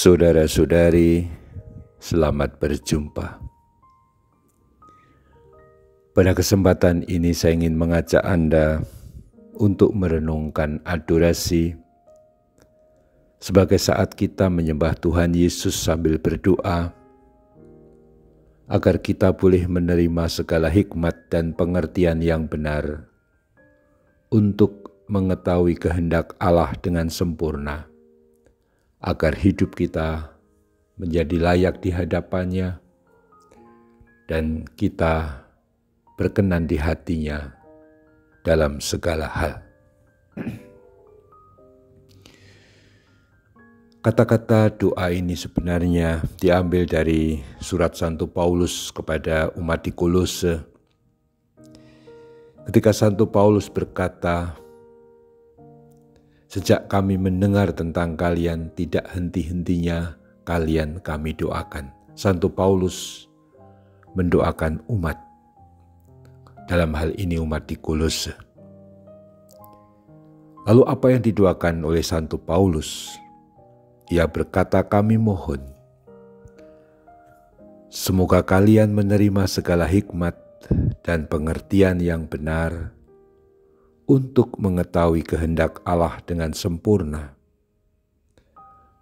Saudara-saudari, selamat berjumpa. Pada kesempatan ini saya ingin mengajak Anda untuk merenungkan adorasi sebagai saat kita menyembah Tuhan Yesus sambil berdoa agar kita boleh menerima segala hikmat dan pengertian yang benar untuk mengetahui kehendak Allah dengan sempurna, agar hidup kita menjadi layak di hadapannya dan kita berkenan di hatinya dalam segala hal. Kata-kata doa ini sebenarnya diambil dari surat Santo Paulus kepada umat di Kolose. Ketika Santo Paulus berkata, "Sejak kami mendengar tentang kalian, tidak henti-hentinya kalian kami doakan." Santo Paulus mendoakan umat, dalam hal ini umat di Kolose. Lalu apa yang didoakan oleh Santo Paulus? Ia berkata, "Kami mohon, semoga kalian menerima segala hikmat dan pengertian yang benar untuk mengetahui kehendak Allah dengan sempurna.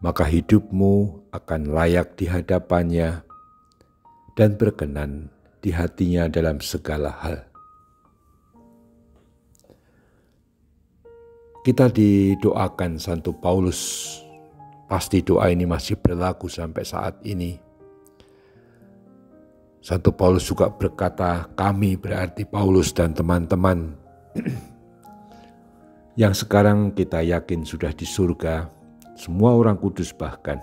Maka hidupmu akan layak di hadapannya dan berkenan di hatinya dalam segala hal." Kita didoakan Santo Paulus, pasti doa ini masih berlaku sampai saat ini. Santo Paulus juga berkata, kami berarti Paulus dan teman-teman yang sekarang kita yakin sudah di surga, semua orang kudus bahkan.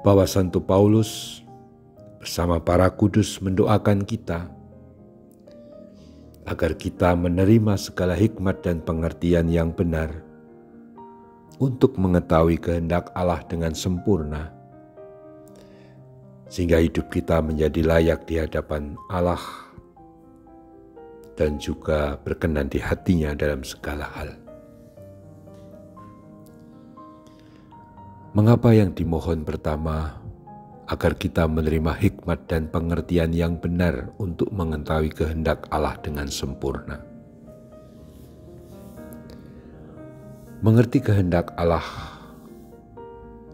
Bahwa Santo Paulus bersama para kudus mendoakan kita agar kita menerima segala hikmat dan pengertian yang benar untuk mengetahui kehendak Allah dengan sempurna, sehingga hidup kita menjadi layak di hadapan Allah dan juga berkenan di hatinya dalam segala hal. Mengapa yang dimohon pertama? Agar kita menerima hikmat dan pengertian yang benar untuk mengetahui kehendak Allah dengan sempurna. Mengerti kehendak Allah,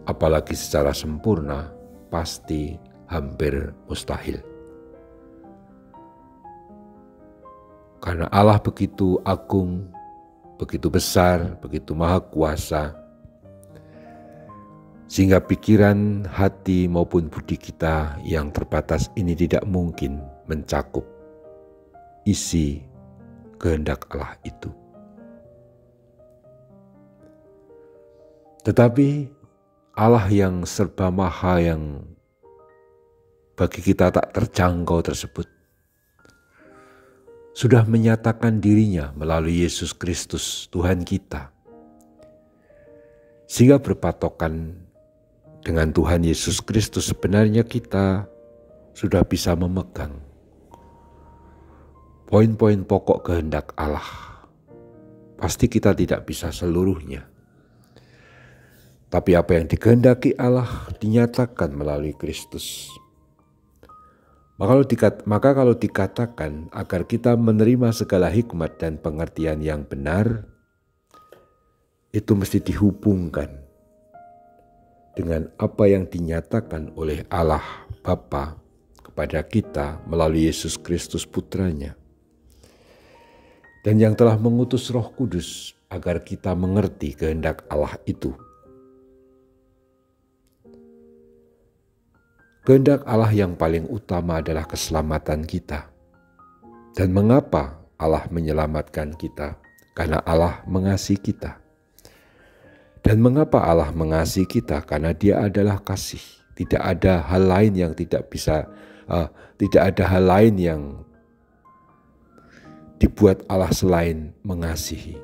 apalagi secara sempurna, pasti hampir mustahil. Karena Allah begitu agung, begitu besar, begitu maha kuasa, sehingga pikiran, hati maupun budi kita yang terbatas ini tidak mungkin mencakup isi kehendak Allah itu. Tetapi Allah yang serba maha, yang bagi kita tak terjangkau tersebut, sudah menyatakan dirinya melalui Yesus Kristus Tuhan kita. Sehingga berpatokan dengan Tuhan Yesus Kristus sebenarnya kita sudah bisa memegang poin-poin pokok kehendak Allah. Pasti kita tidak bisa seluruhnya. Tapi apa yang dikehendaki Allah dinyatakan melalui Kristus. Maka kalau dikatakan agar kita menerima segala hikmat dan pengertian yang benar, itu mesti dihubungkan dengan apa yang dinyatakan oleh Allah Bapa kepada kita melalui Yesus Kristus Putranya, dan yang telah mengutus Roh Kudus agar kita mengerti kehendak Allah itu. Kehendak Allah yang paling utama adalah keselamatan kita. Dan mengapa Allah menyelamatkan kita? Karena Allah mengasihi kita. Dan mengapa Allah mengasihi kita? Karena Dia adalah kasih. Tidak ada hal lain yang tidak ada hal lain yang dibuat Allah selain mengasihi.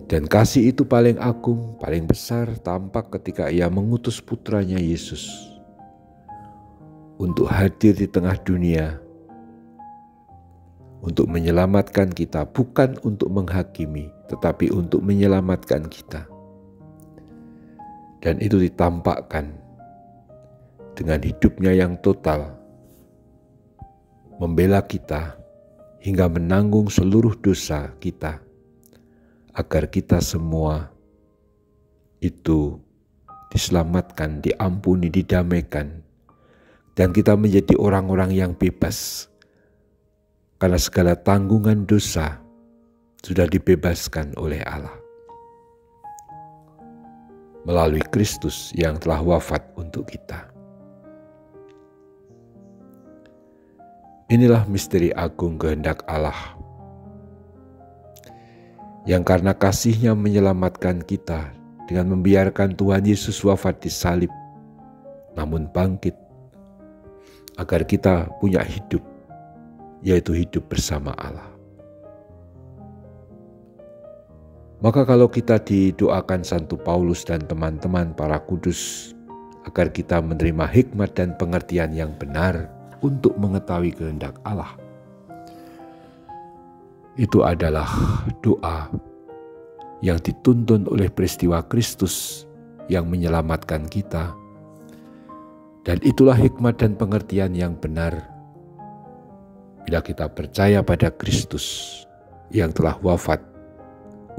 Dan kasih itu paling agung, paling besar tampak ketika Ia mengutus putranya Yesus untuk hadir di tengah dunia, untuk menyelamatkan kita, bukan untuk menghakimi, tetapi untuk menyelamatkan kita. Dan itu ditampakkan dengan hidupnya yang total, membela kita hingga menanggung seluruh dosa kita, agar kita semua itu diselamatkan, diampuni, didamaikan, dan kita menjadi orang-orang yang bebas, karena segala tanggungan dosa sudah dibebaskan oleh Allah melalui Kristus yang telah wafat untuk kita. Inilah misteri agung kehendak Allah, yang karena kasih-Nya menyelamatkan kita dengan membiarkan Tuhan Yesus wafat di salib, namun bangkit, agar kita punya hidup, yaitu hidup bersama Allah. Maka kalau kita didoakan Santo Paulus dan teman-teman para kudus, agar kita menerima hikmat dan pengertian yang benar untuk mengetahui kehendak Allah, itu adalah doa yang dituntun oleh peristiwa Kristus yang menyelamatkan kita. Dan itulah hikmat dan pengertian yang benar bila kita percaya pada Kristus yang telah wafat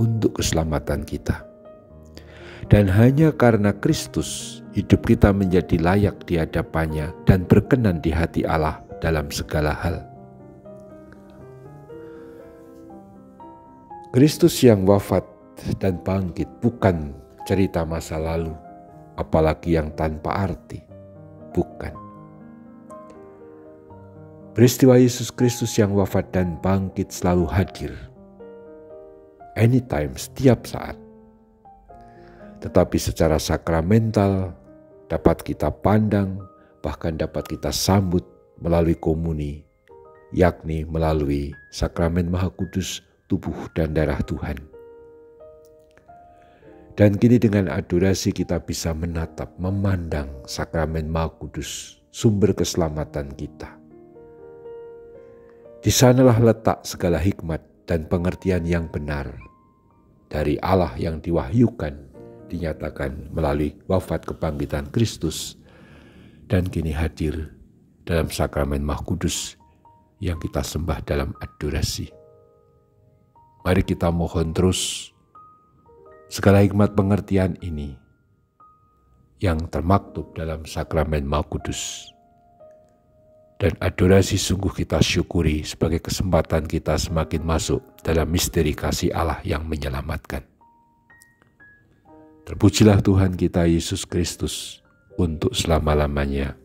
untuk keselamatan kita. Dan hanya karena Kristus, hidup kita menjadi layak di hadapannya dan berkenan di hati Allah dalam segala hal. Kristus yang wafat dan bangkit bukan cerita masa lalu, apalagi yang tanpa arti. Bukan. Peristiwa Yesus Kristus yang wafat dan bangkit selalu hadir. Anytime, setiap saat. Tetapi secara sakramental dapat kita pandang, bahkan dapat kita sambut melalui komuni, yakni melalui sakramen Maha Kudus, tubuh dan darah Tuhan. Dan kini dengan adorasi kita bisa menatap, memandang sakramen Maha Kudus, sumber keselamatan kita. Di sanalah letak segala hikmat dan pengertian yang benar dari Allah yang diwahyukan, dinyatakan melalui wafat kebangkitan Kristus, dan kini hadir dalam sakramen Maha Kudus yang kita sembah dalam adorasi. Mari kita mohon terus segala hikmat pengertian ini yang termaktub dalam sakramen Maha Kudus. Dan adorasi sungguh kita syukuri sebagai kesempatan kita semakin masuk dalam misteri kasih Allah yang menyelamatkan. Terpujilah Tuhan kita Yesus Kristus untuk selama-lamanya.